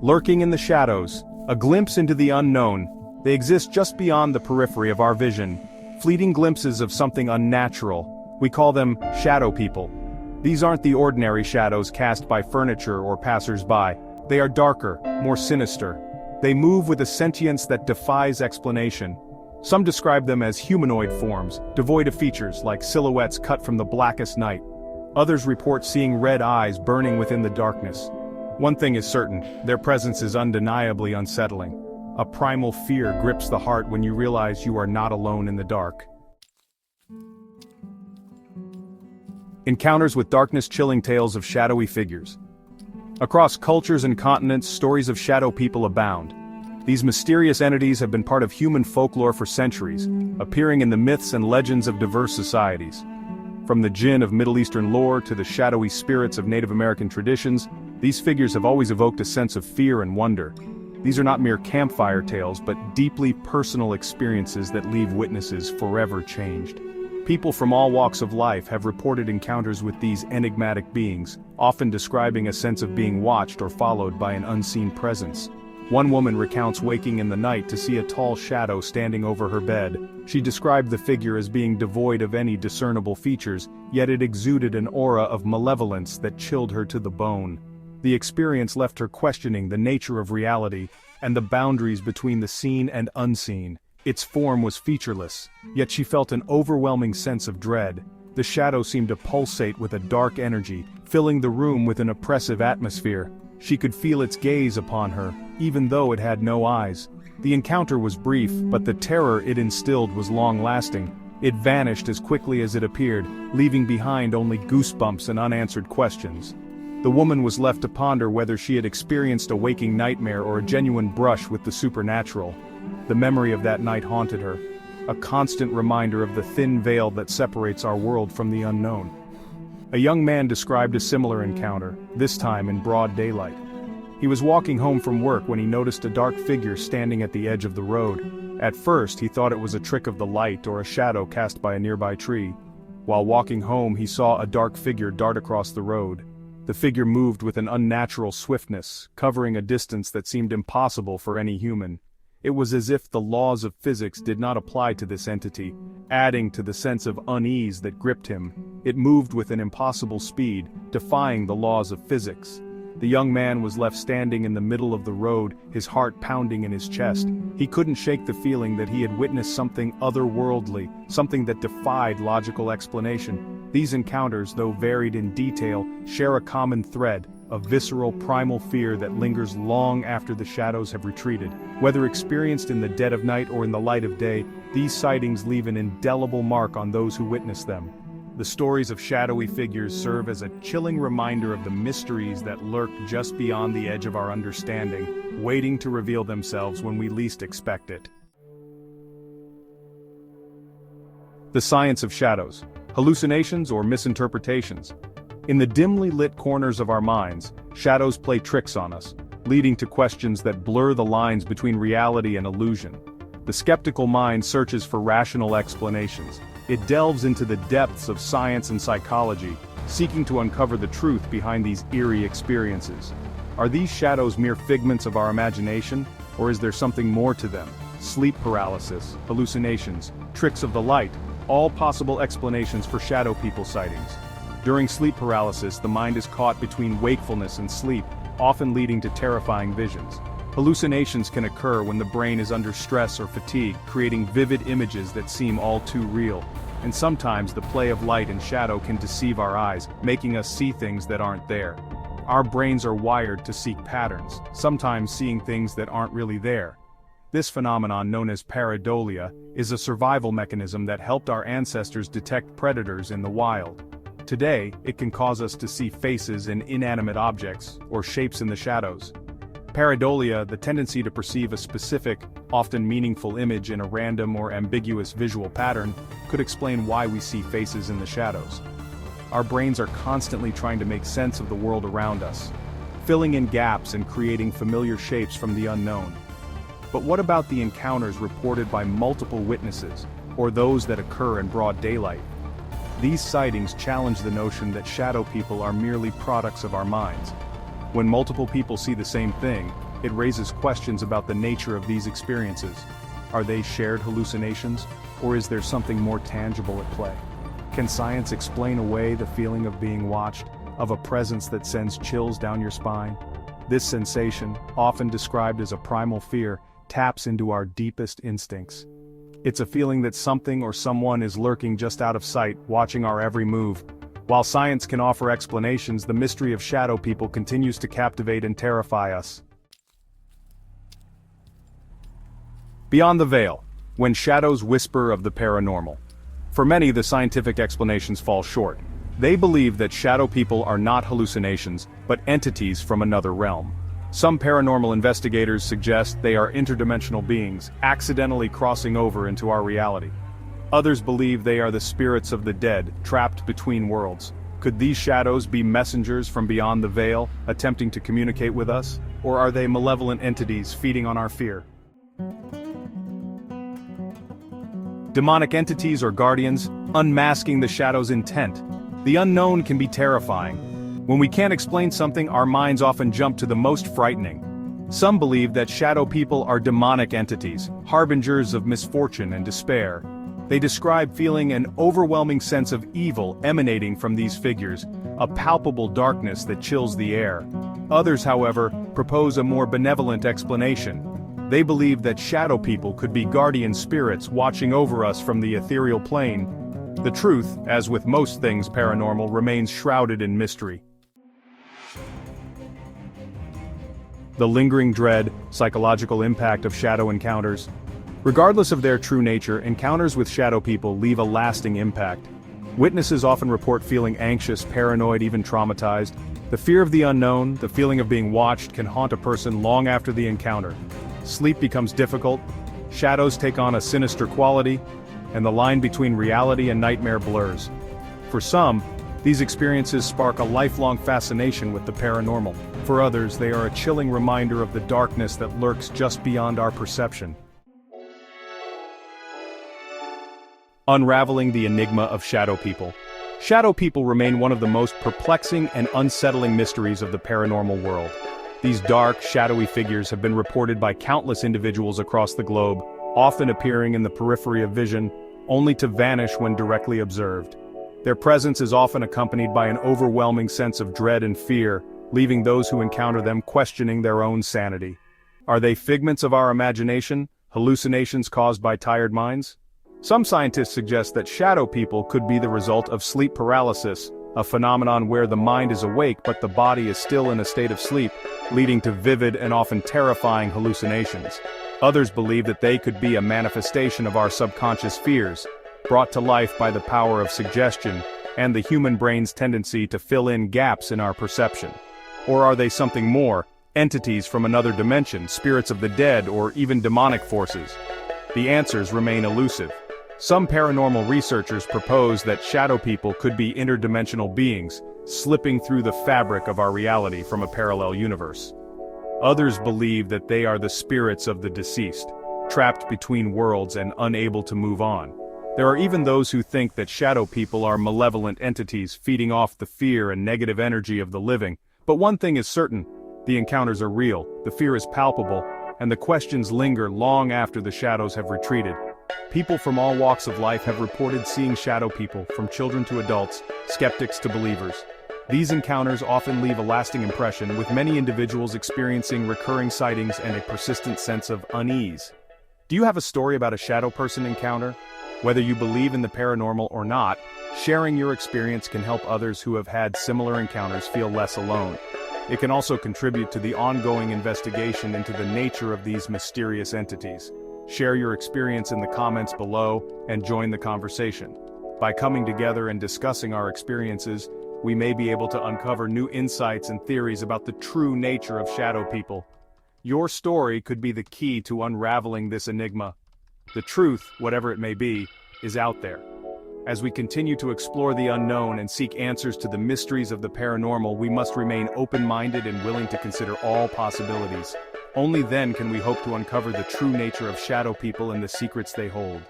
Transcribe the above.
Lurking in the shadows, a glimpse into the unknown. They exist just beyond the periphery of our vision. Fleeting glimpses of something unnatural. We call them shadow people. These aren't the ordinary shadows cast by furniture or passers-by. They are darker, more sinister. They move with a sentience that defies explanation. Some describe them as humanoid forms, devoid of features like silhouettes cut from the blackest night. Others report seeing red eyes burning within the darkness. One thing is certain, their presence is undeniably unsettling. A primal fear grips the heart when you realize you are not alone in the dark. Encounters with darkness, chilling tales of shadowy figures. Across cultures and continents, stories of shadow people abound. These mysterious entities have been part of human folklore for centuries, appearing in the myths and legends of diverse societies. From the jinn of Middle Eastern lore to the shadowy spirits of Native American traditions, these figures have always evoked a sense of fear and wonder. These are not mere campfire tales, but deeply personal experiences that leave witnesses forever changed. People from all walks of life have reported encounters with these enigmatic beings, often describing a sense of being watched or followed by an unseen presence. One woman recounts waking in the night to see a tall shadow standing over her bed. She described the figure as being devoid of any discernible features, yet it exuded an aura of malevolence that chilled her to the bone. The experience left her questioning the nature of reality and the boundaries between the seen and unseen. Its form was featureless, yet she felt an overwhelming sense of dread. The shadow seemed to pulsate with a dark energy, filling the room with an oppressive atmosphere. She could feel its gaze upon her, even though it had no eyes. The encounter was brief, but the terror it instilled was long-lasting. It vanished as quickly as it appeared, leaving behind only goosebumps and unanswered questions. The woman was left to ponder whether she had experienced a waking nightmare or a genuine brush with the supernatural. The memory of that night haunted her, a constant reminder of the thin veil that separates our world from the unknown. A young man described a similar encounter, this time in broad daylight. He was walking home from work when he noticed a dark figure standing at the edge of the road. At first, he thought it was a trick of the light or a shadow cast by a nearby tree. While walking home, he saw a dark figure dart across the road. The figure moved with an unnatural swiftness, covering a distance that seemed impossible for any human. It was as if the laws of physics did not apply to this entity, adding to the sense of unease that gripped him. It moved with an impossible speed, defying the laws of physics. The young man was left standing in the middle of the road, his heart pounding in his chest. He couldn't shake the feeling that he had witnessed something otherworldly, something that defied logical explanation. These encounters, though varied in detail, share a common thread, a visceral primal fear that lingers long after the shadows have retreated. Whether experienced in the dead of night or in the light of day, these sightings leave an indelible mark on those who witness them. The stories of shadowy figures serve as a chilling reminder of the mysteries that lurk just beyond the edge of our understanding, waiting to reveal themselves when we least expect it. The science of shadows, hallucinations or misinterpretations. In the dimly lit corners of our minds, shadows play tricks on us, leading to questions that blur the lines between reality and illusion. The skeptical mind searches for rational explanations. It delves into the depths of science and psychology, seeking to uncover the truth behind these eerie experiences. Are these shadows mere figments of our imagination, or is there something more to them? Sleep paralysis, hallucinations, tricks of the light, all possible explanations for shadow people sightings. During sleep paralysis, the mind is caught between wakefulness and sleep, often leading to terrifying visions. Hallucinations can occur when the brain is under stress or fatigue, creating vivid images that seem all too real. And sometimes the play of light and shadow can deceive our eyes, making us see things that aren't there. Our brains are wired to seek patterns, sometimes seeing things that aren't really there. This phenomenon, known as pareidolia, is a survival mechanism that helped our ancestors detect predators in the wild. Today, it can cause us to see faces in inanimate objects, or shapes in the shadows. Pareidolia, the tendency to perceive a specific, often meaningful image in a random or ambiguous visual pattern, could explain why we see faces in the shadows. Our brains are constantly trying to make sense of the world around us, filling in gaps and creating familiar shapes from the unknown. But what about the encounters reported by multiple witnesses, or those that occur in broad daylight? These sightings challenge the notion that shadow people are merely products of our minds. When multiple people see the same thing, it raises questions about the nature of these experiences. Are they shared hallucinations, or is there something more tangible at play? Can science explain away the feeling of being watched, of a presence that sends chills down your spine? This sensation, often described as a primal fear, taps into our deepest instincts. It's a feeling that something or someone is lurking just out of sight, watching our every move. While science can offer explanations, the mystery of shadow people continues to captivate and terrify us. Beyond the veil, when shadows whisper of the paranormal. For many, the scientific explanations fall short. They believe that shadow people are not hallucinations, but entities from another realm. Some paranormal investigators suggest they are interdimensional beings, accidentally crossing over into our reality. Others believe they are the spirits of the dead, trapped between worlds. Could these shadows be messengers from beyond the veil, attempting to communicate with us? Or are they malevolent entities feeding on our fear? Demonic entities or guardians, unmasking the shadow's intent. The unknown can be terrifying. When we can't explain something, our minds often jump to the most frightening. Some believe that shadow people are demonic entities, harbingers of misfortune and despair. They describe feeling an overwhelming sense of evil emanating from these figures, a palpable darkness that chills the air. Others, however, propose a more benevolent explanation. They believe that shadow people could be guardian spirits watching over us from the ethereal plane. The truth, as with most things paranormal, remains shrouded in mystery. The lingering dread, psychological impact of shadow encounters. Regardless of their true nature, encounters with shadow people leave a lasting impact. Witnesses often report feeling anxious, paranoid, even traumatized. The fear of the unknown, the feeling of being watched, can haunt a person long after the encounter. Sleep becomes difficult, shadows take on a sinister quality, and the line between reality and nightmare blurs. For some, these experiences spark a lifelong fascination with the paranormal. For others, they are a chilling reminder of the darkness that lurks just beyond our perception. Unraveling the enigma of shadow people. Shadow people remain one of the most perplexing and unsettling mysteries of the paranormal world. These dark, shadowy figures have been reported by countless individuals across the globe, often appearing in the periphery of vision, only to vanish when directly observed. Their presence is often accompanied by an overwhelming sense of dread and fear, leaving those who encounter them questioning their own sanity. Are they figments of our imagination, hallucinations caused by tired minds? Some scientists suggest that shadow people could be the result of sleep paralysis, a phenomenon where the mind is awake but the body is still in a state of sleep, leading to vivid and often terrifying hallucinations. Others believe that they could be a manifestation of our subconscious fears, brought to life by the power of suggestion and the human brain's tendency to fill in gaps in our perception. Or are they something more, entities from another dimension, spirits of the dead, or even demonic forces? The answers remain elusive. Some paranormal researchers propose that shadow people could be interdimensional beings, slipping through the fabric of our reality from a parallel universe. Others believe that they are the spirits of the deceased, trapped between worlds and unable to move on. There are even those who think that shadow people are malevolent entities feeding off the fear and negative energy of the living. But one thing is certain, the encounters are real, the fear is palpable, and the questions linger long after the shadows have retreated. People from all walks of life have reported seeing shadow people, from children to adults, skeptics to believers. These encounters often leave a lasting impression, with many individuals experiencing recurring sightings and a persistent sense of unease. Do you have a story about a shadow person encounter? Whether you believe in the paranormal or not, sharing your experience can help others who have had similar encounters feel less alone. It can also contribute to the ongoing investigation into the nature of these mysterious entities. Share your experience in the comments below and join the conversation. By coming together and discussing our experiences, we may be able to uncover new insights and theories about the true nature of shadow people. Your story could be the key to unraveling this enigma. The truth, whatever it may be, is out there. As we continue to explore the unknown and seek answers to the mysteries of the paranormal, we must remain open-minded and willing to consider all possibilities. Only then can we hope to uncover the true nature of shadow people and the secrets they hold.